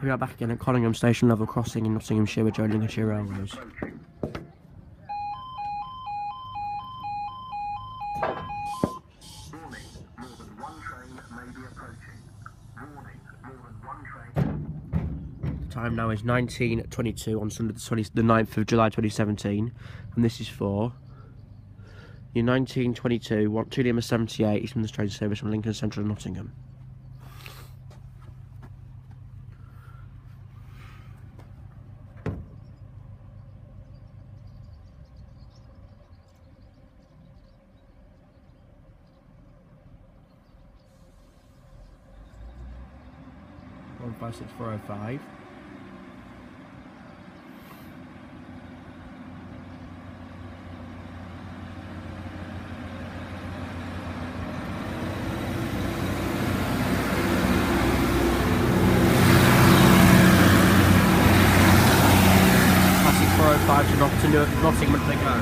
We are back again at Collingham Station Level Crossing in Nottinghamshire with joining Lincolnshire Railways. The time now is 19:22 on Sunday the 9th of July 2017, and this is for your 1922 2 78 Eastern train service from Lincoln Central to Nottingham. One 56405. Classic 405 to Nottingham, they go.